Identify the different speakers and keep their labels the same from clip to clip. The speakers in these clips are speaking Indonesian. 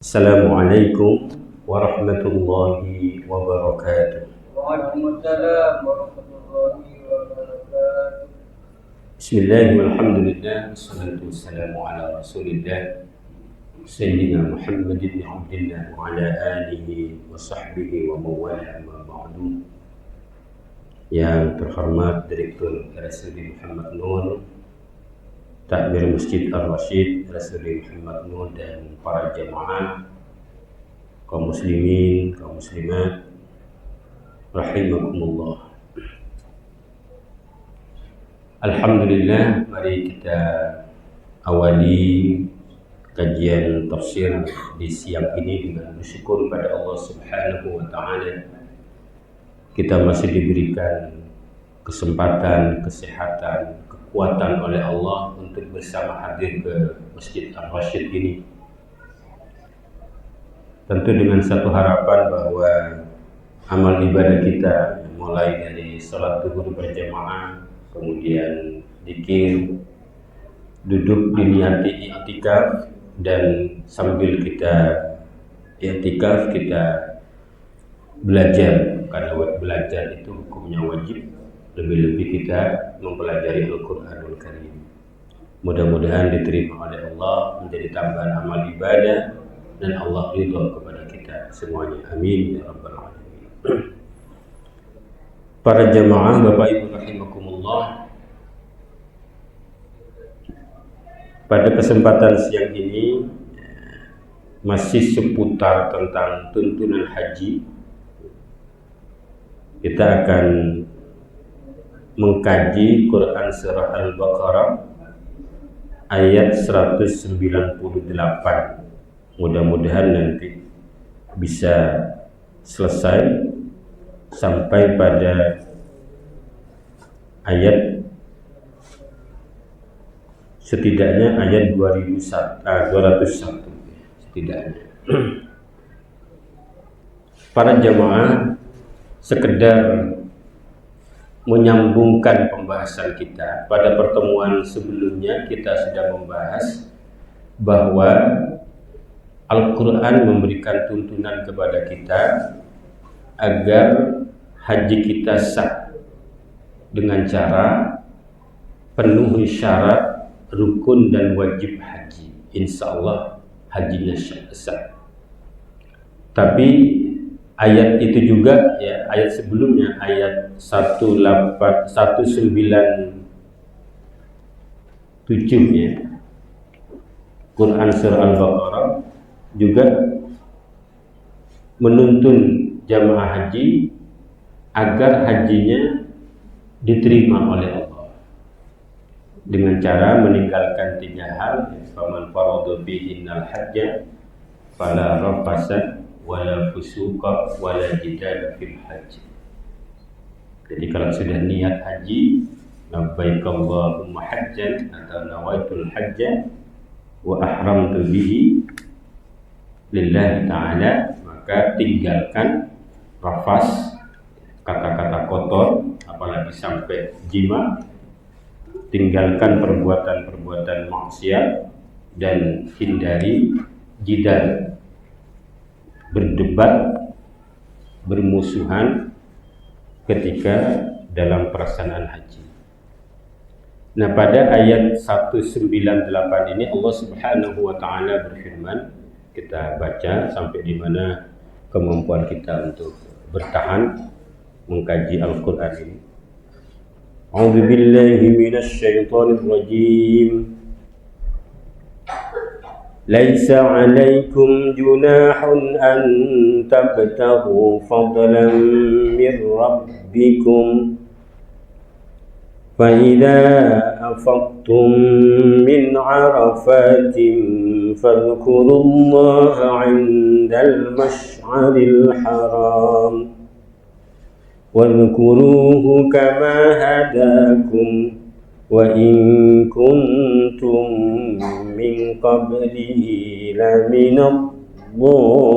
Speaker 1: Assalamualaikum warahmatullahi wabarakatuh.
Speaker 2: Waalaikumsalam warahmatullahi wabarakatuh.
Speaker 1: Bismillahirrahmanirrahim. Walhamdulillah wassalatu wassalamu ala Rasulillah Sayyidina Muhammad bin Abdillah wa ala alihi wa sahbihi wa mawala amma ba'du. Yang terhormat Direktur RSUD Muhammad Nur, Takmir Masjid Ar-Rasyid RSUD Muhammad Nur, dan para jamaah kaum muslimin, kaum muslimat rahimakumullah. Alhamdulillah, mari kita awali kajian tafsir di siang ini dengan bersyukur pada Allah Subhanahu wa taala. Kita masih diberikan kesempatan, kesehatan, kekuatan oleh Allah untuk bersama hadir ke Masjid Ar-Rasyid ini. Tentu dengan satu harapan bahwa amal ibadah kita, mulai dari salat zuhur berjamaah, kemudian zikir, duduk diniati i'tikaf, dan sambil kita i'tikaf kita belajar, karena belajar itu hukumnya wajib. Lebih-lebih kita mempelajari Al-Quranul Karim. Mudah-mudahan diterima oleh Allah menjadi tambahan amal ibadah dan Allah ridho kepada kita semuanya. Amin ya rabbal alamin. Para jamaah Bapak Ibu rahimakumullah, pada kesempatan siang ini masih seputar tentang tuntunan haji. Kita akan mengkaji Quran Surah Al-Baqarah ayat 198. Mudah-mudahan nanti bisa selesai sampai pada ayat setidaknya ayat 201 setidaknya. Para jamaah, sekedar menyambungkan pembahasan kita. Pada pertemuan sebelumnya kita sudah membahas bahwa Al-Quran memberikan tuntunan kepada kita agar haji kita sah dengan cara penuhi syarat rukun dan wajib haji. Insya Allah hajinya sah. Tapi ayat itu juga, ya, ayat sebelumnya, ayat 197 ya, Quran Surah Al-Baqarah juga menuntun jamaah haji agar hajinya diterima oleh Allah dengan cara meninggalkan 3 hal. Faman farada fihinnal hajja fala rafasa wala fusuqa wala jidala fil haji. Jadi kalau sudah niat haji, labbaik Allahumma hajjan atau nawaitul hajja wa ahramtu bihi lillahi ta'ala, maka tinggalkan rafas, kata-kata kotor, apalagi sampai jima, tinggalkan perbuatan-perbuatan maksiat, dan hindari jidal, berdebat, bermusuhan ketika dalam pelaksanaan haji. Nah, pada ayat 198 ini Allah Subhanahu wa taala berfirman, kita baca sampai di mana kemampuan kita untuk bertahan mengkaji Al-Qur'an ini. A'udzu billahi minasy syaithanir rajim. ليس عليكم جناح أن تبتغوا فضلا من ربكم فإذا أفضتم من عرفات فاذكروا الله عند المشعر الحرام واذكروه كما هداكم وإن كنتم من قبله لمن الضالين.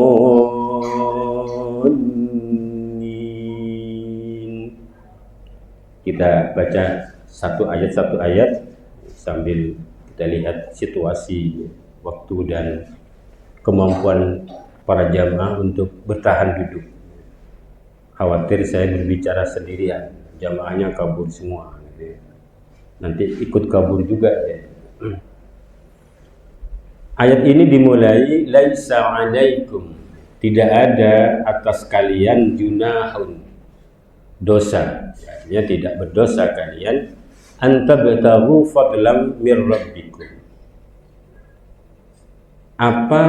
Speaker 1: Kita baca satu ayat sambil kita lihat situasi, waktu, dan kemampuan para jamaah untuk bertahan duduk. Khawatir saya berbicara sendirian, jamaahnya kabur semua. Nanti ikut kabur juga ya. Ayat ini dimulai laisa 'alaikum, tidak ada atas kalian junahun, dosa, artinya tidak berdosa kalian, antabtaghu fadlam mir rabbikum, apa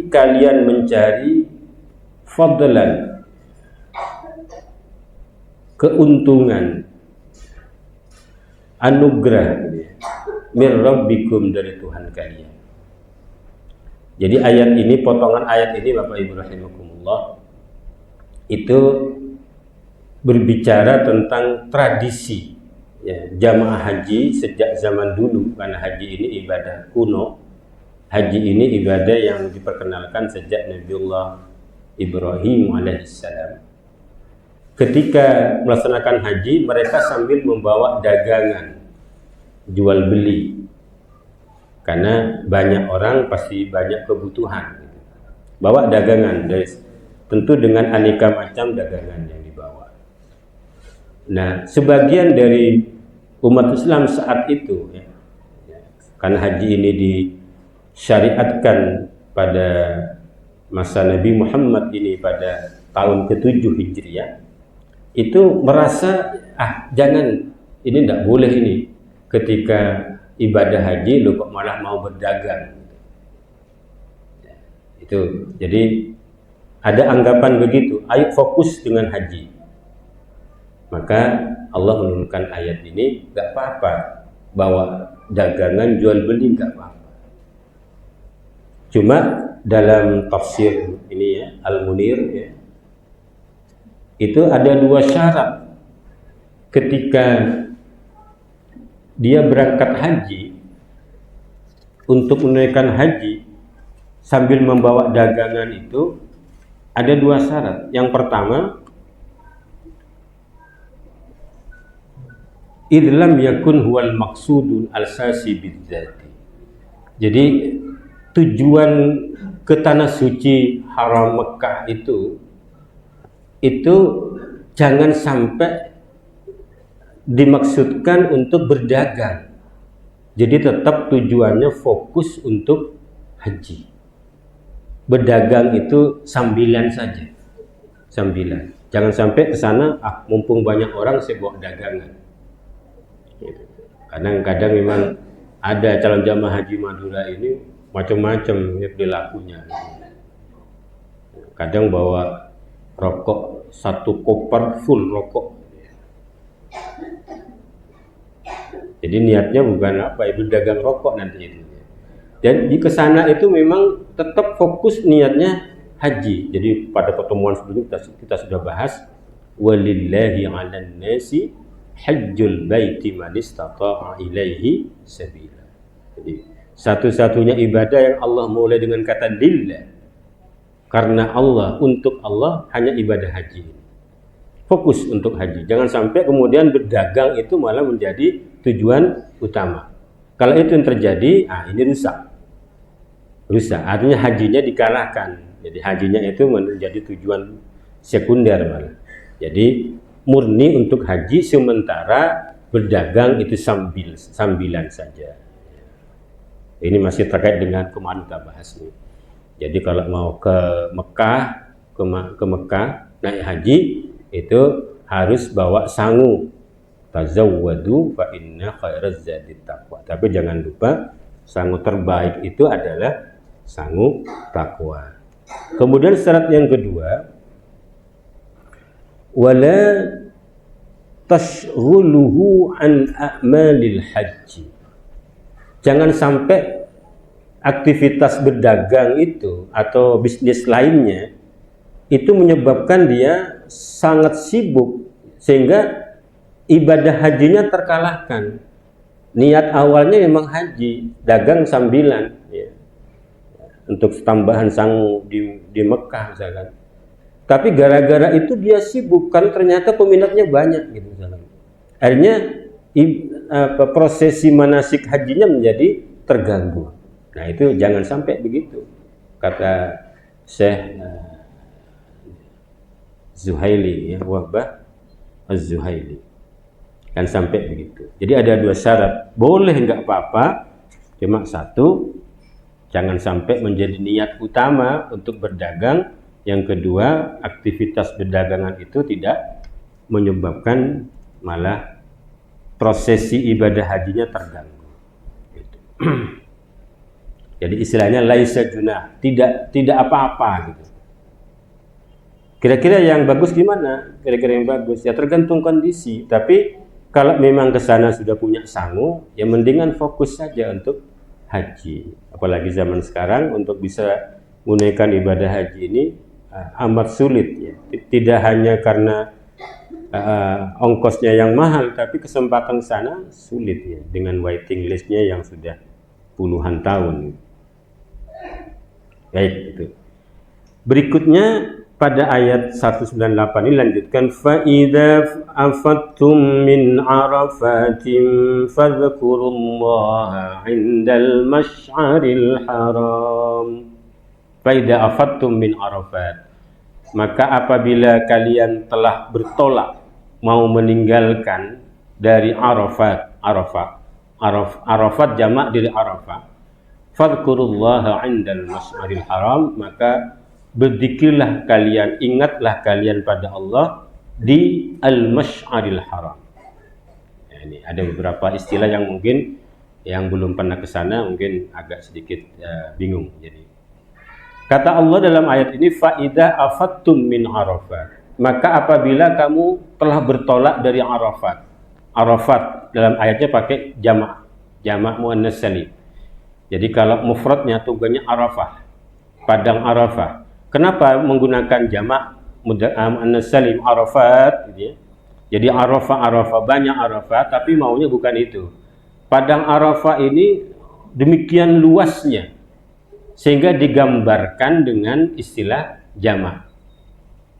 Speaker 1: kalian mencari fadlan, keuntungan, anugerah mir rabbikum, dari Tuhan kalian. Jadi ayat ini, potongan ayat ini Bapak Ibu rahimakumullah, itu berbicara tentang tradisi ya, jamaah haji sejak zaman dulu, karena haji ini ibadah kuno. Haji ini ibadah yang diperkenalkan sejak Nabiullah Ibrahim alaihissalam. Ketika melaksanakan haji, mereka sambil membawa dagangan, jual beli, karena banyak orang pasti banyak kebutuhan. Bawa dagangan, tentu dengan aneka macam dagangan yang dibawa. Nah, sebagian dari umat Islam saat itu ya, karena haji ini disyariatkan pada masa Nabi Muhammad ini pada tahun ke-7 Hijriah, itu merasa jangan, ini tidak boleh ini, ketika ibadah haji lo kok malah mau berdagang. Itu jadi ada anggapan begitu, ayo fokus dengan haji. Maka Allah menurunkan ayat ini, gak apa-apa bawa dagangan jual beli, gak apa-apa. Cuma dalam tafsir ini ya, Al-Munir ya, itu ada 2 syarat ketika dia berangkat haji, untuk menunaikan haji sambil membawa dagangan itu ada 2 syarat. Yang pertama, idlam yakun huwal maksudun al-sasi bidzati. Jadi tujuan ke tanah suci haram Mekah itu jangan sampai dimaksudkan untuk berdagang. Jadi tetap tujuannya fokus untuk haji. Berdagang itu sambilan saja. Sambilan. Jangan sampai ke sana, mumpung banyak orang saya bawa dagangan. Kadang-kadang memang ada calon jamaah haji Madura ini macam-macam ya perilakunya. Kadang bawa rokok 1 koper full rokok. Jadi niatnya bukan apa, itu dagang rokok nanti itu. Dan di kesana itu memang tetap fokus niatnya haji. Jadi pada pertemuan sebelumnya kita sudah bahas, walillahi 'alan nasi hajjul baiti man istata'a ilaihi sabila. Jadi satu-satunya ibadah yang Allah mulai dengan kata lillah, karena Allah, untuk Allah, hanya ibadah haji. Fokus untuk haji. Jangan sampai kemudian berdagang itu malah menjadi tujuan utama. Kalau itu yang terjadi, ini rusak. Rusak, artinya hajinya dikalahkan. Jadi hajinya itu menjadi tujuan sekunder malah. Jadi murni untuk haji, sementara berdagang itu sambilan saja. Ini masih terkait dengan kemarin kita bahas nih. Jadi kalau mau ke Mekah naik haji itu harus bawa sangu. Tazawwadu fa inna khairaz zadi taqwa. Tapi jangan lupa sangu terbaik itu adalah sangu takwa. Kemudian syarat yang kedua, wala tashghuluhu an a'malil haji. Jangan sampai aktivitas berdagang itu atau bisnis lainnya itu menyebabkan dia sangat sibuk sehingga ibadah hajinya terkalahkan. Niat awalnya memang haji, dagang sambilan ya, untuk tambahan sangu di Mekah misalkan. Tapi gara-gara itu dia sibuk, kan ternyata peminatnya banyak gitu misalkan. Akhirnya prosesi manasik hajinya menjadi terganggu. Nah itu jangan sampai begitu, kata Syekh Zuhaili, ya, Wahbah Az-Zuhaili. Kan sampai begitu. Jadi ada 2 syarat. Boleh nggak apa-apa, cuma 1, jangan sampai menjadi niat utama untuk berdagang. Yang kedua, aktivitas perdagangan itu tidak menyebabkan malah prosesi ibadah hajinya terganggu. Gitu. Jadi istilahnya laisa junah, tidak apa-apa gitu. Kira-kira yang bagus gimana? Kira-kira yang bagus ya tergantung kondisi. Tapi kalau memang ke sana sudah punya sangu, ya mendingan fokus saja untuk haji. Apalagi zaman sekarang untuk bisa menunaikan ibadah haji ini amat sulit ya. Tidak hanya karena ongkosnya yang mahal, tapi kesempatan sana sulit ya, dengan waiting listnya yang sudah puluhan tahun. Baik, itu. Berikutnya pada ayat 198 ini lanjutkan, fa idza afattum min arafatin fadhkurullaha 'indal masy'aril haram. Fa idza afattum min arafat, maka apabila kalian telah bertolak, mau meninggalkan dari Arafat, Arafat jamak dari Arafah, fadhkurullaha 'indal masy'aril haram, maka berzikirlah kalian, ingatlah kalian pada Allah di al-masy'aril haram. Ya, ini ada beberapa istilah yang mungkin yang belum pernah ke sana mungkin agak sedikit bingung. Jadi kata Allah dalam ayat ini, fa idza afattum min Arafat, maka apabila kamu telah bertolak dari Arafat. Arafat dalam ayatnya pakai jamak muannas salim. Jadi kalau mufradnya tugasnya Arafah, padang Arafah. Kenapa menggunakan jamak muannas salim Arafat gitu ya? Jadi Arafah banyak Arafah, tapi maunya bukan itu. Padang Arafah ini demikian luasnya sehingga digambarkan dengan istilah jamak.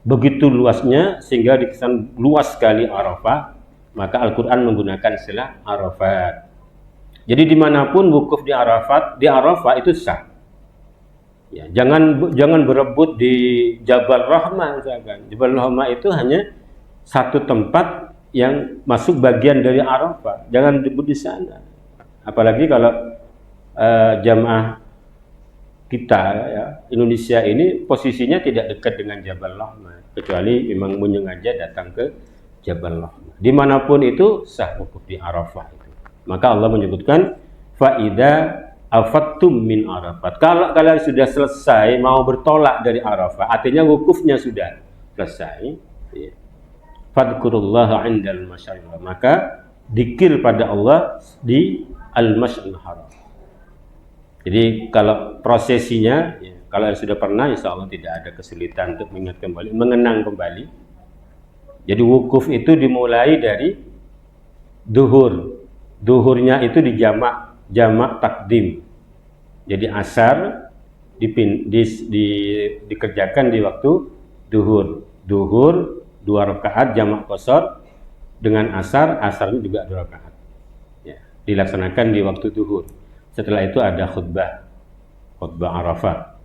Speaker 1: Begitu luasnya sehingga dikesan luas sekali Arafah, maka Al-Quran menggunakan istilah Arafat. Jadi dimanapun wukuf di Arafah itu sah. Ya, jangan berebut di Jabal Rahmah misalkan. Jabal Rahmah itu hanya satu tempat yang masuk bagian dari Arafah. Jangan berebut di sana. Apalagi kalau jamaah kita ya, Indonesia ini posisinya tidak dekat dengan Jabal Rahmah, kecuali memang menyengaja datang ke Jabal Rahmah. Dimanapun itu sah wukuf di Arafah itu. Maka Allah menyebutkan fa idza afattum min Arafat. Kalau kalian sudah selesai mau bertolak dari Arafah, artinya wukufnya sudah selesai. Ya. Fadhkurullaha 'indal masy'aril haram. Maka zikir pada Allah di al-masy'aril haram. Jadi kalau prosesinya, ya, kalau yang sudah pernah, insya Allah tidak ada kesulitan untuk mengingat kembali, mengenang kembali. Jadi wukuf itu dimulai dari duhur. Duhurnya itu jamak takdim. Jadi asar dikerjakan di waktu duhur. Duhur 2 rakaat jamak qashar, dengan asarnya juga 2 rakaat. Ya, dilaksanakan di waktu duhur. Setelah itu ada khutbah Arafah.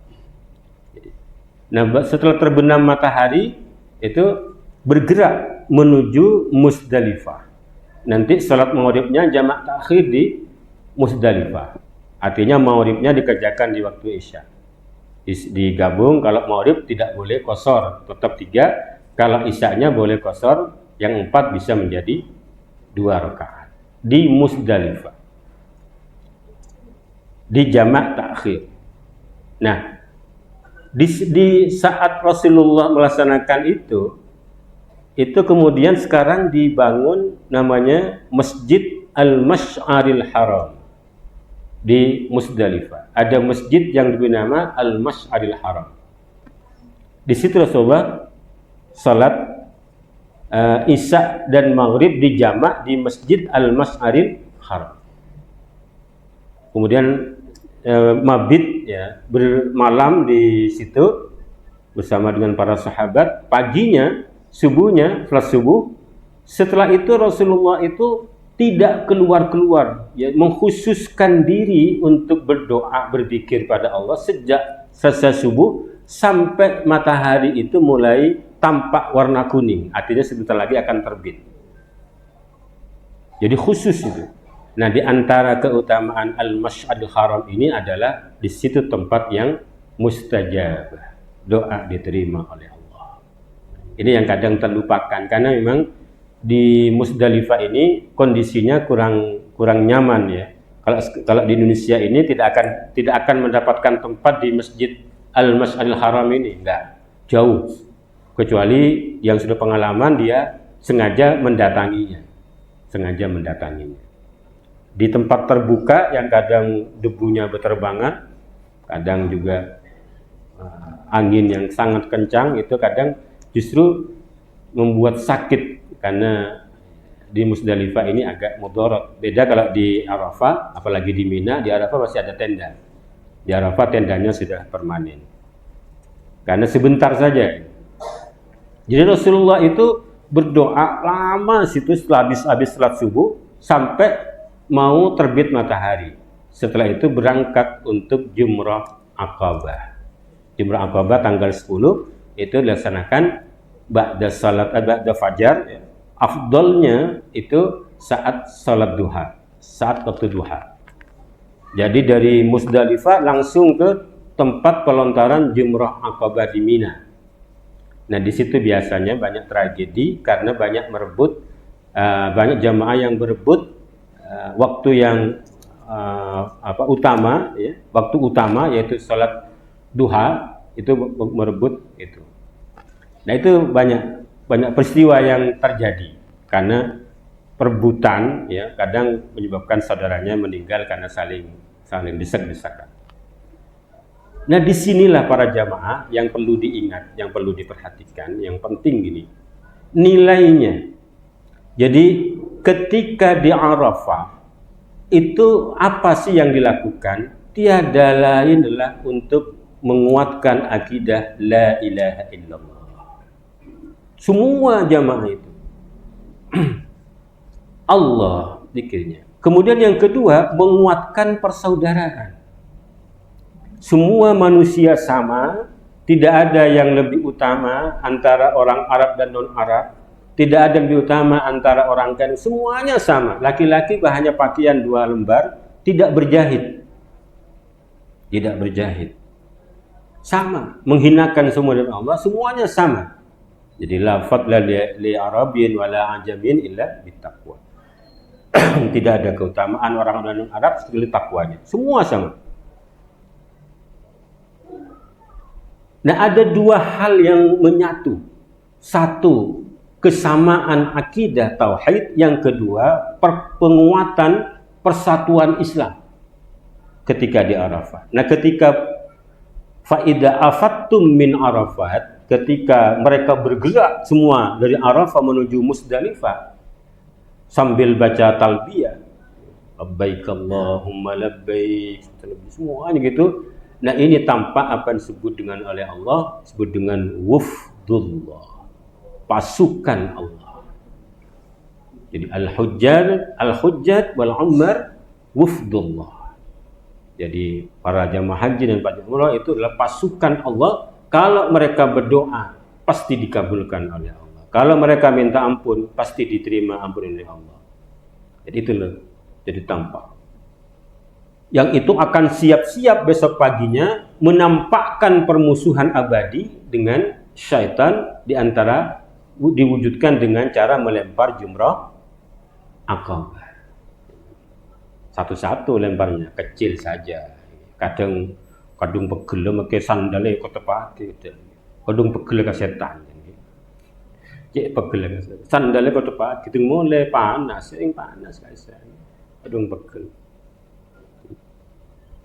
Speaker 1: Nah, setelah terbenam matahari itu bergerak menuju Musdalifah. Nanti salat maghribnya jamak takhir di Musdalifah. Artinya maghribnya dikerjakan di waktu Isya. Digabung, kalau maghrib tidak boleh qashar, tetap 3. Kalau Isyanya boleh qashar, yang 4 bisa menjadi 2 rakaat di Musdalifah. Di jamak takhir. Nah, di saat Rasulullah melaksanakan itu kemudian sekarang dibangun namanya Masjid Al-Masy'aril Haram di Musdalifah. Ada masjid yang diberi nama Al-Masy'aril Haram. Di situ Rasulullah salat Isya dan Maghrib di jamak di Masjid Al-Masy'aril Haram. Kemudian mabit ya, bermalam di situ bersama dengan para sahabat. Paginya, subuhnya, salat subuh. Setelah itu Rasulullah itu tidak keluar-keluar, ya, mengkhususkan diri untuk berdoa, berzikir pada Allah sejak selesai subuh sampai matahari itu mulai tampak warna kuning, artinya sebentar lagi akan terbit. Jadi khusus itu. Nah, di antara keutamaan Al-Masy'aril Haram ini adalah di situ tempat yang mustajab, doa diterima oleh Allah. Ini yang kadang terlupakan karena memang di Musdalifah ini kondisinya kurang nyaman ya. Kalau di Indonesia ini tidak akan mendapatkan tempat di Masjid Al-Masy'aril Haram ini, enggak, jauh. Kecuali yang sudah pengalaman dia sengaja mendatanginya. Di tempat terbuka yang kadang debunya berterbangan, kadang juga angin yang sangat kencang, itu kadang justru membuat sakit. Karena di Musdalifah ini agak mudarat. Beda kalau di Arafah, apalagi di Mina, di Arafah masih ada tenda. Di Arafah tendanya sudah permanen. Karena sebentar saja. Jadi Rasulullah itu berdoa lama situ setelah habis salat subuh sampai mau terbit matahari. Setelah itu berangkat untuk Jumrah Aqabah. Jumrah Aqabah tanggal 10 itu dilaksanakan ba'da fajar. Afdolnya itu saat salat duha, saat waktu duha. Jadi dari Musdalifah langsung ke tempat pelontaran Jumrah Aqabah di Mina. Nah, di situ biasanya banyak tragedi karena banyak jamaah yang berebut waktu yang utama, ya, waktu utama yaitu salat duha itu merebut itu. Nah, itu banyak peristiwa yang terjadi karena perebutan, ya, kadang menyebabkan saudaranya meninggal karena saling desak-desakan. Nah, disinilah para jamaah yang perlu diingat, yang perlu diperhatikan, yang penting gini, nilainya. Jadi ketika di Arafah itu apa sih yang dilakukan? Tiada lain adalah untuk menguatkan akidah la ilaha illallah. Semua jamaah itu Allah zikirnya. Kemudian yang kedua, menguatkan persaudaraan. Semua manusia sama, tidak ada yang lebih utama antara orang Arab dan non-Arab, tidak ada yang lebih utama antara orang kan, semuanya sama. Laki-laki hanya pakaian 2 lembar, tidak berjahit. Sama, menghinakan semua dari Allah, semuanya sama. Jadi la fadla li Arabin wala ajamin illa bittaqwa. Tidak ada keutamaan orang non Arab kecuali takwanya. Semua sama. Nah, ada 2 hal yang menyatu. Satu, kesamaan akidah tauhid, yang kedua, penguatan persatuan Islam ketika di Arafah. Nah, ketika faida afattum min Arafat, ketika mereka bergerak semua dari Arafah menuju Musdalifah sambil baca talbiyah, labbaik Allahumma labbaik, semuanya gitu. Nah, ini tampak apa yang disebut dengan oleh Allah, disebut dengan wufdullah, pasukan Allah. Jadi al-hujjat wal umar wufdullah. Jadi para jamaah haji dan para jamaah umrah itu adalah pasukan Allah. Kalau mereka berdoa, pasti dikabulkan oleh Allah. Kalau mereka minta ampun, pasti diterima ampun oleh Allah. Jadi itulah, jadi tampak. Yang itu akan siap-siap besok paginya menampakkan permusuhan abadi dengan syaitan, diwujudkan dengan cara melempar Jumrah Aqabah. Satu-satu lemparnya, kecil saja. Kadang pegel pakai sandalnya kok tepake gitu. Kadang pegel ke setan. Cek pegel sandalnya kok tepake gitu, mulai panas kaisa. Kadang pegel.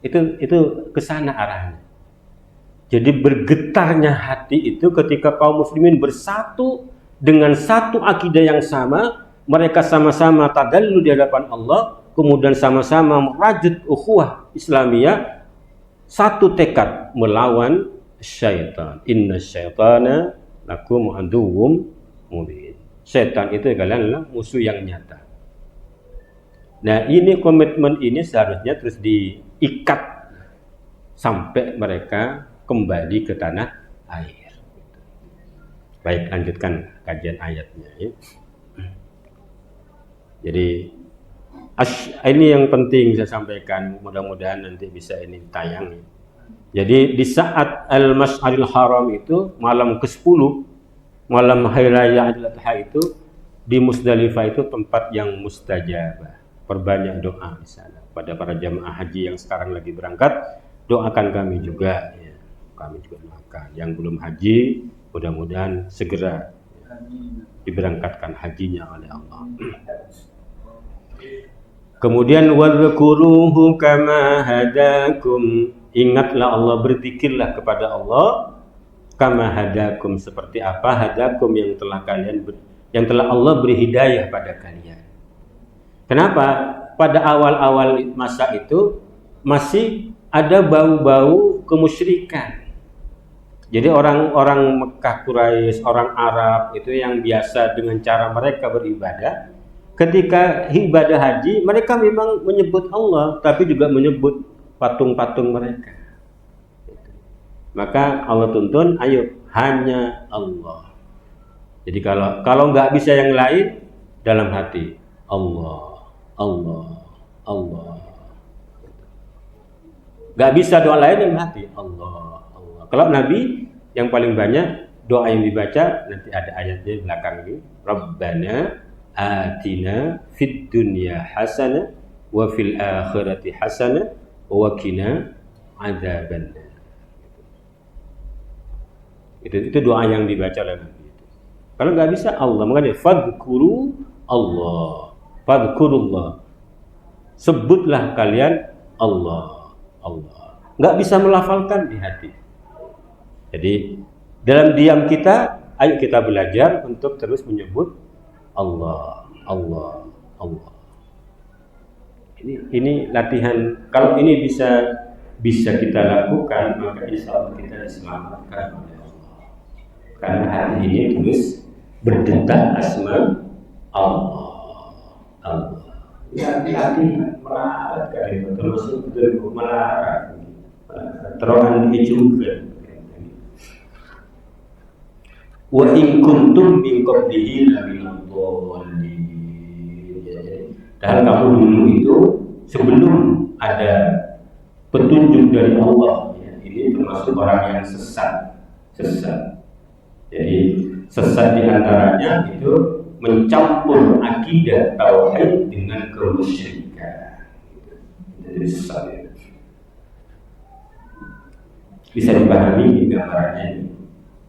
Speaker 1: Itu ke sana arahnya. Jadi bergetarnya hati itu ketika kaum muslimin bersatu dengan satu akidah yang sama, mereka sama-sama tadallu di hadapan Allah, kemudian sama-sama merajut ukhuwah Islamiyah, satu tekad melawan syaitan. Inna syaitana lakum aduwwum mubin. Syaitan itu adalah musuh yang nyata. Nah, ini komitmen ini seharusnya terus diikat sampai mereka kembali ke tanah air. Baik, lanjutkan kajian ayatnya ya. Jadi ini yang penting saya sampaikan, mudah-mudahan nanti bisa ini tayang. Jadi di saat Al-Masy'aril Haram itu malam ke-10, malam hari raya Idul Adha itu di Musdalifah itu tempat yang mustajabah. Perbanyak doa di sana. Pada para jamaah haji yang sekarang lagi berangkat, doakan kami juga ya. Kami juga doakan yang belum haji, mudah-mudahan segera ya, diberangkatkan hajinya oleh Allah. Kemudian wadhkuruhu kama hadakum, ingatlah Allah, berzikirlah kepada Allah kama hadakum, seperti apa hadakum yang telah Allah beri hidayah pada kalian. Kenapa? Pada awal-awal masa itu masih ada bau-bau kemusyrikan. Jadi orang-orang Mekah, Quraisy, orang Arab itu yang biasa dengan cara mereka beribadah. Ketika ibadah haji, mereka memang menyebut Allah, tapi juga menyebut patung-patung mereka. Maka Allah tuntun, ayo hanya Allah. Jadi kalau nggak bisa yang lain, dalam hati Allah. Nggak bisa doa lain dalam hati Allah. Kalau Nabi yang paling banyak doa yang dibaca, nanti ada ayatnya di belakang ini, Rabbana atina fid dunya hasanah wa fil akhirati hasanah wa qina adzabannar. Itu doa yang dibaca oleh Nabi. Kalau nggak bisa Allah, makanya fadhkuru Allah, fadhkurullah, sebutlah kalian Allah. Nggak bisa melafalkan di hati. Jadi dalam diam kita, ayo kita belajar untuk terus menyebut Allah. Ini latihan. Kalau ini bisa kita lakukan, maka insya Allah kita diselamatkan oleh Allah. Karena hati ini terus berdetak asma Allah. Hati melarat kali itu, termasuk betul melarat. Terohan juga. Wa in kuntum min qablihi laminad dhalin. Dan kamu dulu itu sebelum ada petunjuk dari Allah ya, ini termasuk orang yang sesat. Jadi sesat diantaranya itu mencampur akidah tauhid dengan kemusyrikan. Jadi sesat ya. Bisa dipahami gambarannya ini.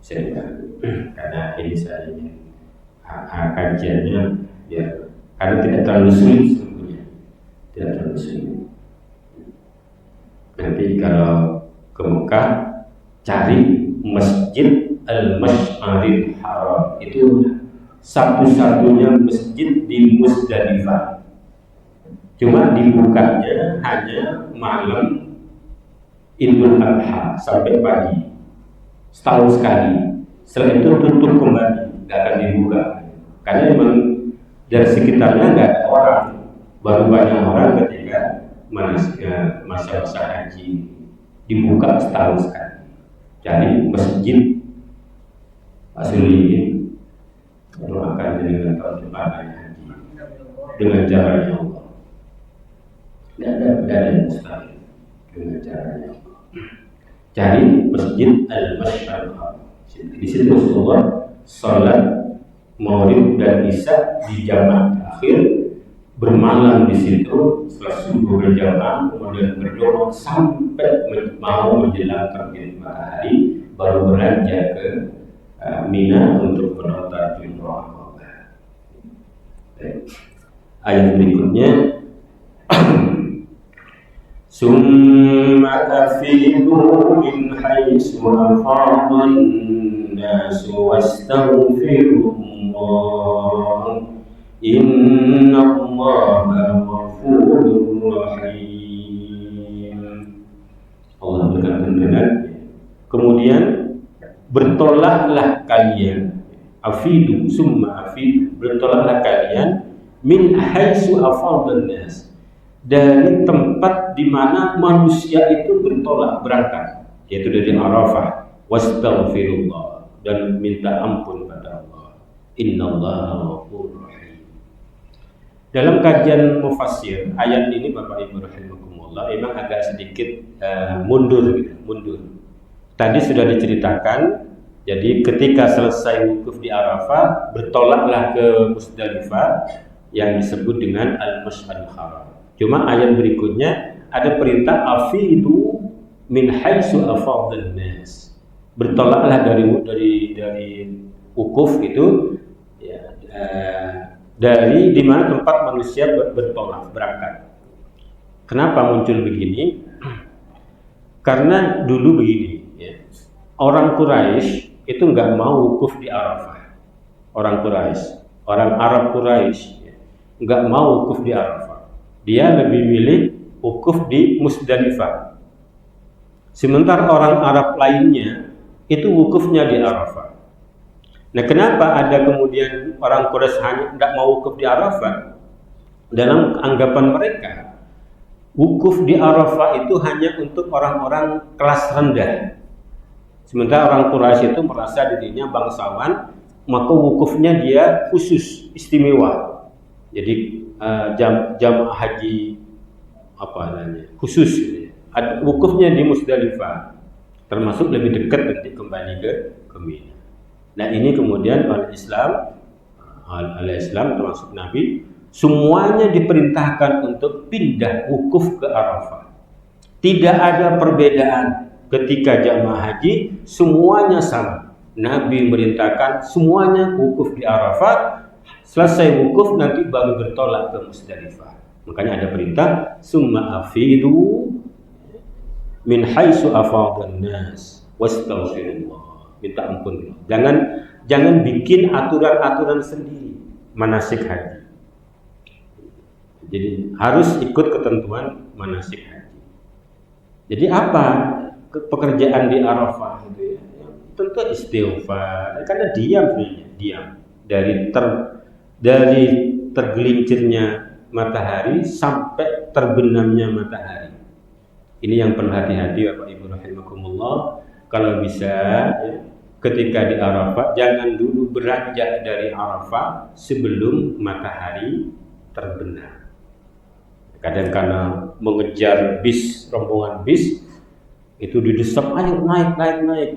Speaker 1: Bisa dipahami. Karena ini saya ingin kajiannya ya, karena tidak terlalu sulit sebetulnya, tidak terlalu sulit. Nanti kalau ke Mekah cari Masjid Al-Masy'aril Haram, itu satu-satunya masjid di Musdalifah. Cuma dibukanya hanya malam Idul Adha sampai pagi, setahun sekali. Setelah itu tutup kembali, nggak akan dibuka. Karena memang dari sekitarnya nggak ada orang, baru banyak orang ketika masa-masa haji, dibuka setahun sekali. Jadi masjid asli doakan dengan tahun depan haji dengan caranya Allah. Tidak ada yang mustahil dengan caranya Allah. Cari Masjid Al-Masy'aril Haram. Di situ Rasulullah salat Maghrib dan Isya di jamaah akhir, bermalam di situ, setelah subuh berjamaah, kemudian berdoa sampai mau menjelang terbit matahari, baru beranjak ke Mina untuk menonton jumroh. Ayat berikutnya, summa afidu min haitsu afadhan nas wastaghfirullah innallaha ghafurur rahim. Allah berkata benar. Kemudian bertolaklah kalian, afidu, summa afidu, bertolaklah kalian min haitsu afadhan nas, dari tempat di mana manusia itu bertolak berangkat, yaitu dari Arafah. Wastaghfirullah, dan minta ampun pada Allah. Innallaha ghafurur rahim. Dalam kajian mufassir ayat ini Bapak Ibu rahimakumullah memang agak sedikit mundur. Tadi sudah diceritakan, jadi ketika selesai wukuf di Arafah, bertolaklah ke Musdalifah yang disebut dengan Al-Masy'aril Haram. Cuma ayat berikutnya ada perintah afidu min haitsu afadhan nas. Bertolaklah dari wukuf itu ya, dari di mana tempat manusia bertolak berangkat. Kenapa muncul begini? Karena dulu begini, ya, orang Quraisy itu nggak mau wukuf di Arafah. Orang Arab Quraisy ya, nggak mau wukuf di Arafah. Dia lebih milih wukuf di Musdalifah. Sementara orang Arab lainnya itu wukufnya di Arafah. Nah, kenapa ada kemudian orang Quraisy hanya tidak mau wukuf di Arafah? Dalam anggapan mereka, wukuf di Arafah itu hanya untuk orang-orang kelas rendah. Sementara orang Quraisy itu merasa dirinya bangsawan, maka wukufnya dia khusus, istimewa. Jadi jamaah haji khusus. Wukufnya di Musdalifah, termasuk lebih dekat nanti kembali ke Mina. Nah, ini kemudian oleh Islam termasuk Nabi, semuanya diperintahkan untuk pindah wukuf ke Arafah. Tidak ada perbedaan ketika jamaah haji, semuanya sama. Nabi merintahkan semuanya wukuf di Arafah, selesai wukuf nanti baru bertolak ke Musdalifah. Makanya ada perintah summa afidu min haitsu afadhan nas wastaghfirullah, minta ampun. Jangan bikin aturan-aturan sendiri manasik haji. Jadi harus ikut ketentuan manasik haji. Jadi apa pekerjaan di Arafah itu ya? Tentu istighfar, karena diam dari tergelincirnya matahari sampai terbenamnya matahari. Ini yang perlu hati-hati Bapak Ibu rahimakumullah. Kalau bisa ya, ketika di Arafah jangan dulu beranjak dari Arafah sebelum matahari terbenam. Kadang karena mengejar rombongan bis itu didesak, ayo naik.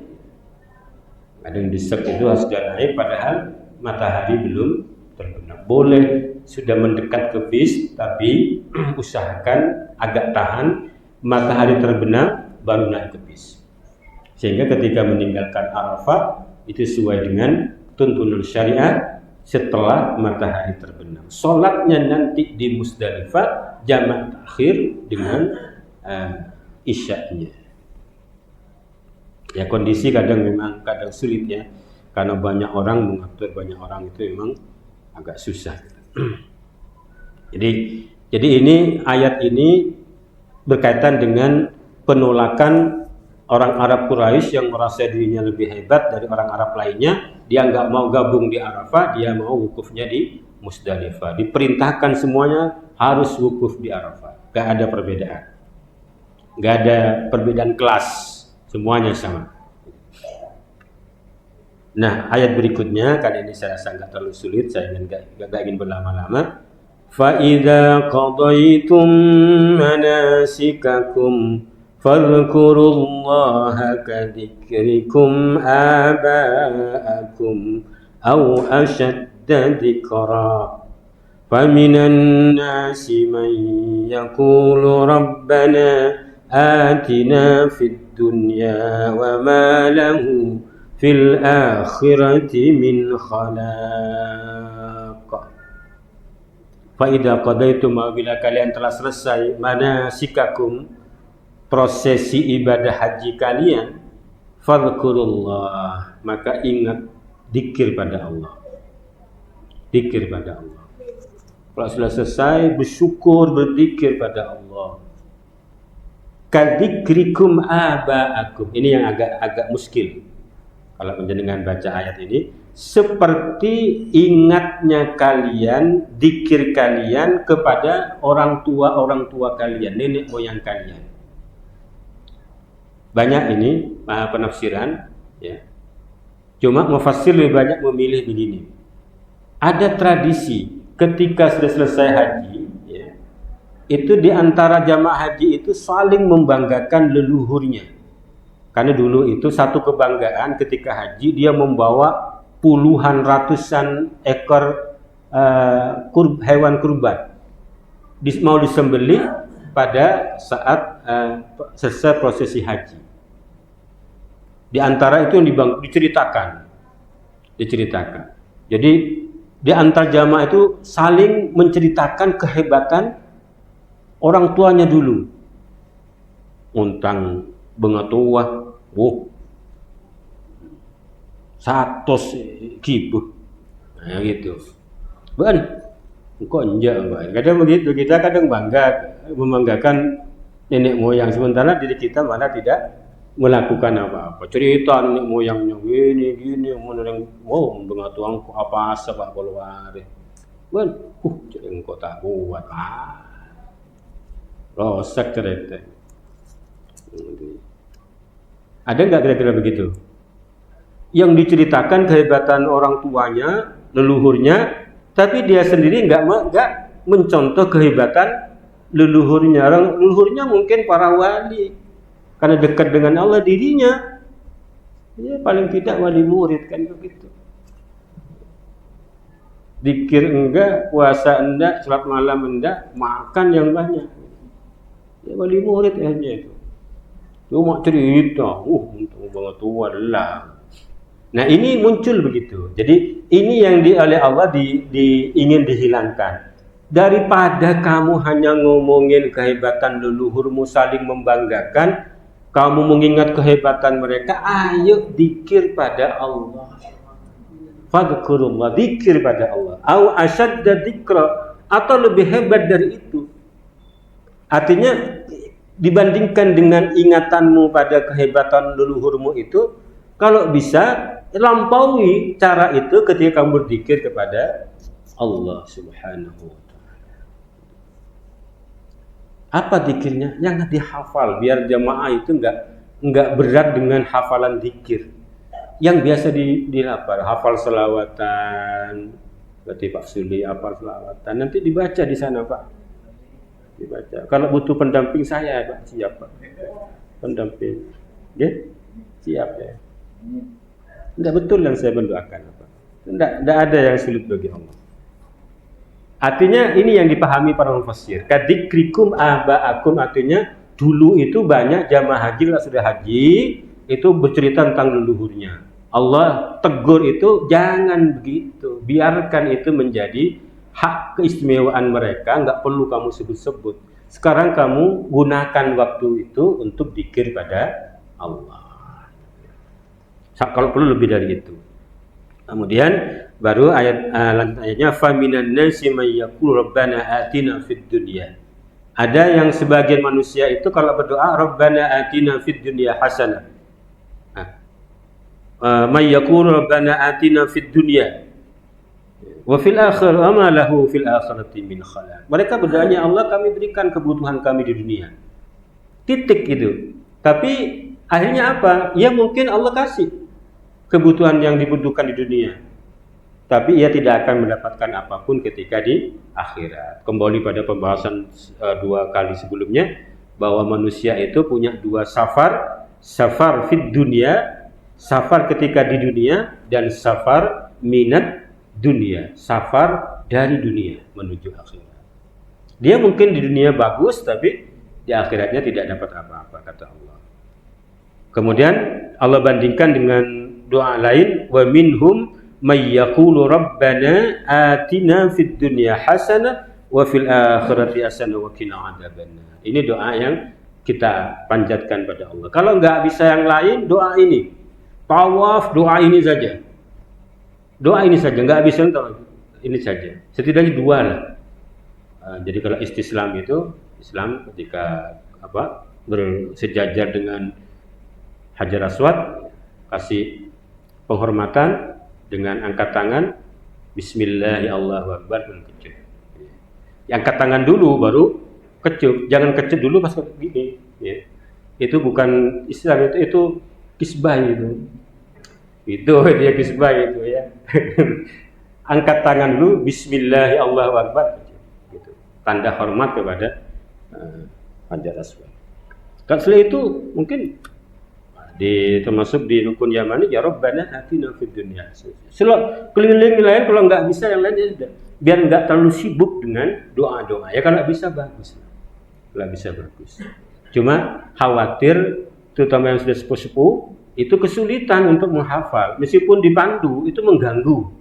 Speaker 1: Kadang didesak itu sudah naik padahal matahari belum terbenam. Boleh sudah mendekat ke bis, tapi usahakan agak tahan matahari terbenam baru naik ke bis. Sehingga ketika meninggalkan Arafah itu sesuai dengan tuntunan syariat setelah matahari terbenam. Sholatnya nanti di Musdalifah jamak takhir dengan isya'nya. Ya, kondisi kadang sulit ya, karena banyak orang mengatur, banyak orang itu memang agak susah. Jadi ini ayat ini berkaitan dengan penolakan orang Arab Quraisy yang merasa dirinya lebih hebat dari orang Arab lainnya. Dia nggak mau gabung di Arafah, dia mau wukufnya di Musdalifah. Diperintahkan semuanya harus wukuf di Arafah. Nggak ada perbedaan. Nggak ada perbedaan kelas, semuanya sama. Nah, ayat berikutnya, kali ini saya rasa nggak terlalu sulit, saya nggak ingin berlama-lama. فَإِذَا قَضَيْتُمْ مَنَاسِكَكُمْ فَاذْكُرُوا اللَّهَ كَذِكْرِكُمْ آبَاءَكُمْ أَوْ أَشَدَّ ذِكْرًا فَمِنَ النَّاسِ مَنْ يَقُولُ رَبَّنَا آتِنَا فِي الدُّنْيَا وَمَا لَهُ فِي الْآخِرَةِ مِنْ خَلَاقٍ. Fa'idha qadaitum, apabila kalian telah selesai manasikakum, prosesi ibadah haji kalian, fadhkurullah, maka ingat dzikir pada Allah. Dzikir pada Allah. Kalau sudah selesai, bersyukur, berzikir pada Allah. Kadzikrikum aba'akum. Ini yang agak muskil. Kalau menjenengan baca ayat ini, seperti ingatnya kalian, zikir kalian kepada orang tua kalian, nenek moyang kalian. Banyak ini penafsiran, ya. Cuma mufassir lebih banyak memilih begini. Ada tradisi ketika sudah selesai haji, ya, itu di antara jamaah haji itu saling membanggakan leluhurnya. Karena dulu itu satu kebanggaan ketika haji dia membawa puluhan ratusan ekor hewan kurban mau disembelih pada saat selesai prosesi haji. Di antara itu yang diceritakan. Jadi di antara jamaah itu saling menceritakan kehebatan orang tuanya dulu. Untang bengatua, satos kibuh, nah gitu. Kok enggak, Mbak? Kadang begitu, kita kadang membanggakan nenek moyang, sementara diri kita malah tidak melakukan apa-apa. Cerita nenek moyangnya gini, bengatua kok apa sebab keluar. Jadi engkau tak buat rosak cerita. Ada nggak kira-kira begitu? Yang diceritakan kehebatan orang tuanya, leluhurnya, tapi dia sendiri nggak mencontoh kehebatan leluhurnya. Leluhurnya mungkin para wali, karena dekat dengan Allah dirinya, ya paling tidak wali murid kan begitu. Zikir enggak, puasa enggak, salat malam enggak, makan yang banyak. Ya wali murid aja itu. Cuma cerita, untung banget tua lah. Nah ini muncul begitu. Jadi ini yang oleh Allah ingin dihilangkan. Daripada kamu hanya ngomongin kehebatan leluhurmu, saling membanggakan, kamu mengingat kehebatan mereka, ayo zikir pada Allah. Fadhkurullah, zikir pada Allah. Au asyadda dzikra, atau lebih hebat dari itu. Artinya dibandingkan dengan ingatanmu pada kehebatan leluhurmu itu, kalau bisa lampaui cara itu ketika kamu berzikir kepada Allah Subhanahu wa ta'ala. Apa zikirnya? Yang dihafal, biar jamaah itu enggak berat dengan hafalan zikir. Yang biasa dilapar, hafal selawatan. Berarti Pak Suli hafal selawatan. Nanti dibaca di sana, Pak. Dibaca. Kalau butuh pendamping saya, Pak, siap, Pak. Pendamping. Okay? Siap ya. Tidak betul yang saya mendoakan, Pak. Tidak ada yang sulit bagi Allah. Artinya ini yang dipahami para mufassir. Kadzikrikum aba'akum, artinya dulu itu banyak jamaah haji kalau sudah haji itu bercerita tentang leluhurnya. Allah tegur itu jangan begitu. Biarkan itu menjadi hak keistimewaan mereka, nggak perlu kamu sebut-sebut. Sekarang kamu gunakan waktu itu untuk zikir pada Allah. Kalau perlu lebih dari itu. Kemudian baru ayatnya faminan nasi may yaqulu rabbana atina fid dunya. Ada yang sebagian manusia itu kalau berdoa rabbana atina fid dunya hasanah. May yaqulu rabbana atina fid dunya wa fil akhirati ma lahu fil akhirati min khalaq. Mereka berdoanya Allah kami berikan kebutuhan kami di dunia. Titik itu. Tapi akhirnya apa? Ya mungkin Allah kasih kebutuhan yang dibutuhkan di dunia. Tapi ia tidak akan mendapatkan apapun ketika di akhirat. Kembali pada pembahasan 2 kali sebelumnya bahwa manusia itu punya 2 safar, safar fid dunia, safar ketika di dunia, dan safar minat dunia, safar dari dunia menuju akhirat. Dia mungkin di dunia bagus, tapi di akhiratnya tidak dapat apa-apa, kata Allah. Kemudian Allah bandingkan dengan doa lain, wa minhum may yaqulu rabbana atina fid dunya hasanah wa fil akhirati hasanah wa qina adzabannar. Ini doa yang kita panjatkan pada Allah. Kalau enggak bisa yang lain, doa ini. Tawaf, doa ini saja. Doa ini saja, enggak bisa ini saja. Setidaknya 2 lah. Jadi kalau istislam itu, Islam ketika bersejajar dengan Hajar Aswad, kasih penghormatan, dengan angkat tangan Bismillah ya Allahu Akbar baru kecup. Angkat tangan dulu baru kecup, jangan kecup dulu pas begini. Ya. Itu bukan Islam, itu kisbah itu. Itu dia kisbah itu ya. Angkat tangan dulu Bismillah ya Allahu Akbar. Gitu. Tanda hormat kepada Hajar Aswad. Kan setelah itu mungkin termasuk di rukun Yamani ya Rabbana atina fid dunya. Keliling lain kalau nggak bisa yang lain ya sudah. Biar nggak terlalu sibuk dengan doa-doa. Ya kalau nggak bisa bagus. Nggak bisa bagus. Cuma khawatir terutama yang sudah sepuh-sepuh itu kesulitan untuk menghafal. Meskipun dipandu itu mengganggu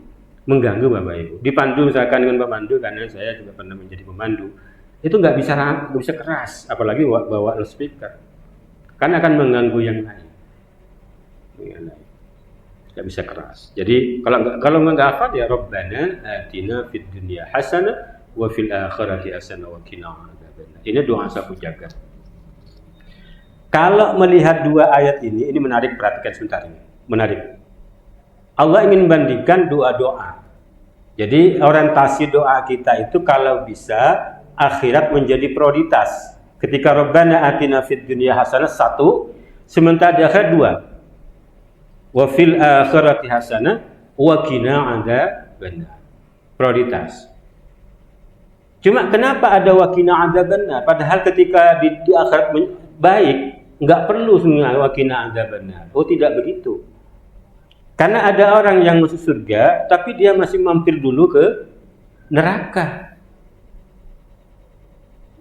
Speaker 1: Bapak Ibu. Dipandu misalkan dengan pemandu, karena saya juga pernah menjadi pemandu. Itu nggak bisa keras, apalagi bawa loudspeaker. Karena akan mengganggu yang lain. Nggak bisa keras. Jadi kalau nggak hafal ya Rabbana atina fid dunya hasanah wa fil akhirati hasanah wa qina adzabannar. Ini doa sapu jagat. Kalau melihat dua ayat ini menarik, perhatikan sebentar ini. Menarik. Allah ingin membandingkan doa-doa. Jadi orientasi doa kita itu kalau bisa akhirat menjadi prioritas. Ketika Rabbana atina fid dunya hasanah 1, sementara di akhirat 2. Wa fil akhirati hasanah wa qina adzabannar. Prioritas. Cuma kenapa ada wa qina adzabannar? Padahal ketika di akhirat baik, enggak perlu sebenarnya wa qina adzabannar. Oh, tidak begitu. Karena ada orang yang masuk surga tapi dia masih mampir dulu ke neraka.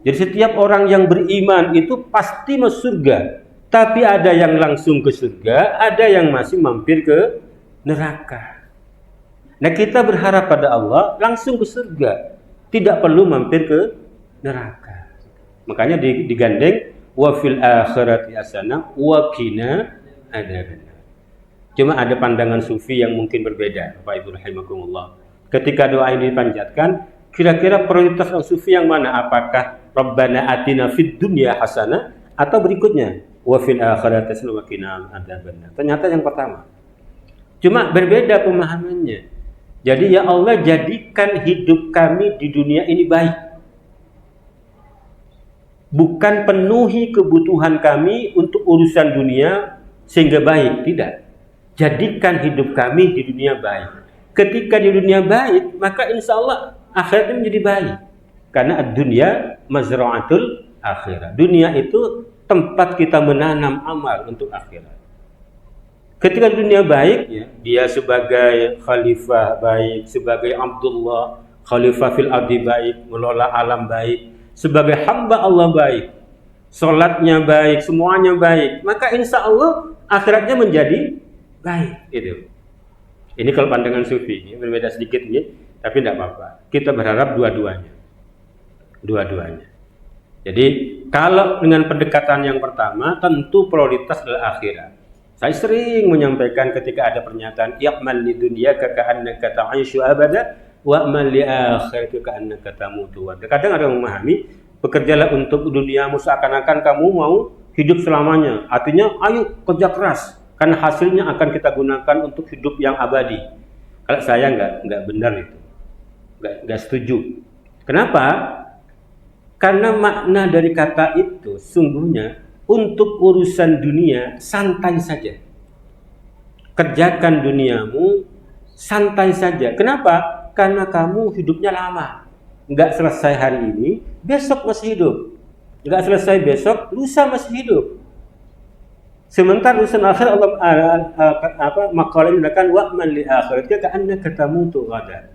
Speaker 1: Jadi setiap orang yang beriman itu pasti masuk surga. Tapi ada yang langsung ke surga, ada yang masih mampir ke neraka. Nah, kita berharap pada Allah langsung ke surga, tidak perlu mampir ke neraka. Makanya digandeng wa fil akhirati hasanah wa qina adzabannar. Cuma ada pandangan sufi yang mungkin berbeda, Bapak Ibu rahimakumullah. Ketika doa ini dipanjatkan, kira-kira prioritas orang sufi yang mana? Apakah Rabbana atina fid dunya hasanah atau berikutnya wa fil akhirati hasanah wa qina adzabannar? Ternyata yang pertama. Cuma berbeda pemahamannya. Jadi ya Allah, jadikan hidup kami di dunia ini baik. Bukan penuhi kebutuhan kami untuk urusan dunia sehingga baik, tidak. Jadikan hidup kami di dunia baik. Ketika di dunia baik, maka insya Allah akhiratnya menjadi baik. Karena dunia mazra'atul akhirat. Dunia itu tempat kita menanam amal untuk akhirat. Ketika di dunia baik, ya, dia sebagai khalifah baik, sebagai Abdullah, khalifah fil ardi baik, mengelola alam baik, sebagai hamba Allah baik, sholatnya baik, semuanya baik, maka insya Allah akhiratnya menjadi baik. Itu. Ini kalau pandangan sufi, ini berbeda sedikit ini, tapi tidak apa-apa. Kita berharap dua-duanya. Jadi kalau dengan pendekatan yang pertama, tentu prioritas adalah akhirat. Saya sering menyampaikan ketika ada pernyataan i'mal li dunyaka ka'annaka ta'ishu abada wa'mal li akhiratika ka'annaka tamutu. Kadang ada yang memahami, bekerjalah untuk duniamu seakan-akan kamu mau hidup selamanya. Artinya ayo kerja keras, karena hasilnya akan kita gunakan untuk hidup yang abadi. Kalau saya enggak benar itu. Enggak setuju. Kenapa? Karena makna dari kata itu sungguhnya untuk urusan dunia santai saja. Kerjakan duniamu santai saja. Kenapa? Karena kamu hidupnya lama. Enggak selesai hari ini, besok masih hidup. Enggak selesai besok, lusa masih hidup. Sementara urusan akhir Allah maqala mengatakan wa'mal li akhiratika ka'annaka tamutu ghadan.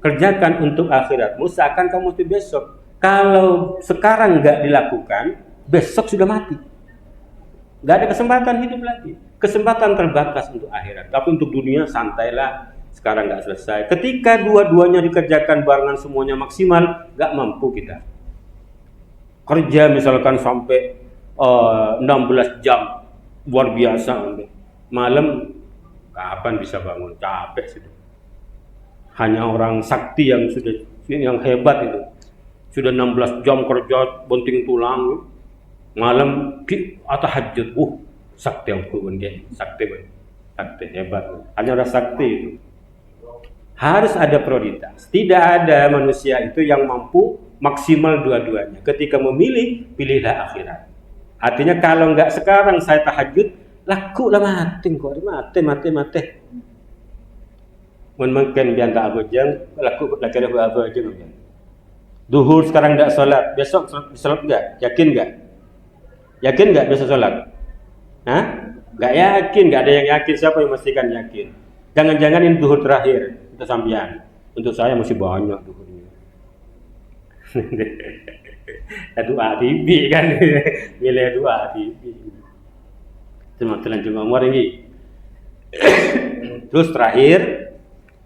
Speaker 1: Kerjakan untuk akhiratmu seakan kamu mati besok. Kalau sekarang enggak dilakukan, besok sudah mati. Enggak ada kesempatan hidup lagi. Kesempatan terbatas untuk akhirat. Tapi untuk dunia santailah, sekarang enggak selesai. Ketika dua-duanya dikerjakan barengan semuanya maksimal, enggak mampu kita. Kerja misalkan sampai 16 jam. Luar biasa. Malam kapan bisa bangun? Capek sudah. Hanya orang sakti yang hebat itu. Sudah 16 jam kerja bunting tulang. Malam tahajud. Sakti yang kuat, sakti hebat. Hanya orang sakti itu. Harus ada prioritas. Tidak ada manusia itu yang mampu maksimal dua-duanya. Ketika memilih, pilihlah akhirat. Artinya kalau nggak sekarang saya tahajud, laku lah mati kok, mati. Mungkin biar tak aku jam, laku laki apa aja mungkin. Duhur sekarang nggak sholat, besok sholat nggak? Yakin nggak? Yakin nggak besok sholat? Hah? Nggak yakin, nggak ada yang yakin. Siapa yang memastikan yakin? Jangan-jangan ini duhur terakhir untuk sampean. Untuk saya masih banyak duhurnya. Doa TV kan, milih doa TV. Cuma umur ini. Terus terakhir,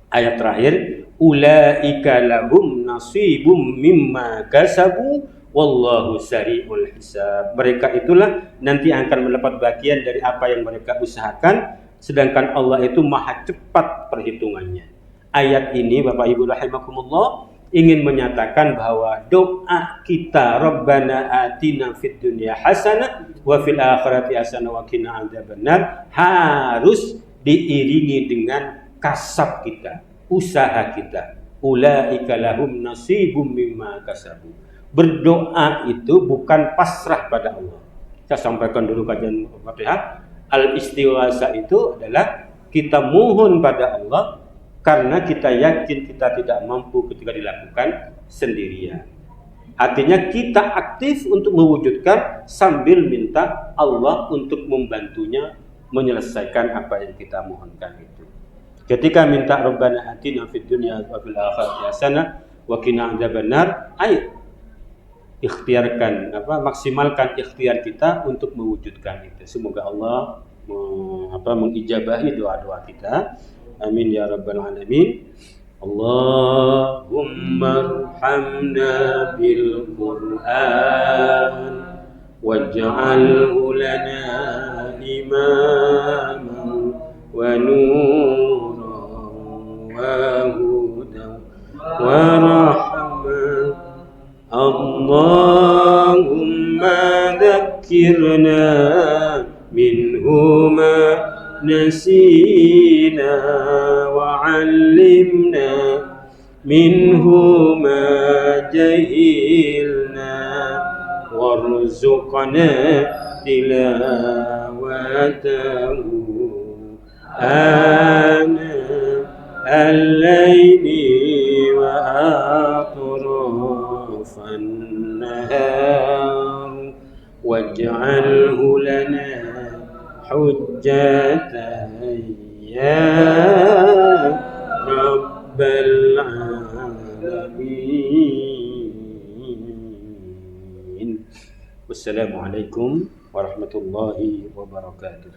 Speaker 1: ayat terakhir, ulaika lahum nasibum mimma kasabu wallahu sari'ul hisab. Mereka itulah nanti akan mendapat bagian dari apa yang mereka usahakan, sedangkan Allah itu maha cepat perhitungannya. Ayat ini Bapak Ibu rahimakumullah ingin menyatakan bahwa doa kita Rabbana atina fid dunya hasanah wa fil akhirati hasanah wa qina adzabannar harus diiringi dengan kasab kita, usaha kita. Ulaika lahum nasibum mimma kasabu. Berdoa itu bukan pasrah pada Allah. Saya sampaikan dulu kajian Fatihah. Al-istighasa itu adalah kita mohon pada Allah karena kita yakin kita tidak mampu ketika dilakukan sendirian. Artinya kita aktif untuk mewujudkan sambil minta Allah untuk membantunya menyelesaikan apa yang kita mohonkan itu. Ketika minta Rabbana atina fid dunya wa fil akhirati hasanah wa qina adzabannar, ayo ikhtiarkan maksimalkan ikhtiar kita untuk mewujudkan itu. Semoga Allah mengijabahi doa-doa kita. Amin ya rabbal alamin. Allahumma arhamna bil Qur'an waj'alhu lana imaman wa nuran wa hudan wa rahmah. Allahumma dhakkirna minhu ma nasina wa 'allimna minhu ma jahilna warzuqna tilawatahu ana al-laili wa atrafan nahar waj'alhu lana hujjatan ya rabbal alamin. Wassalamualaikum warahmatullahi wabarakatuh.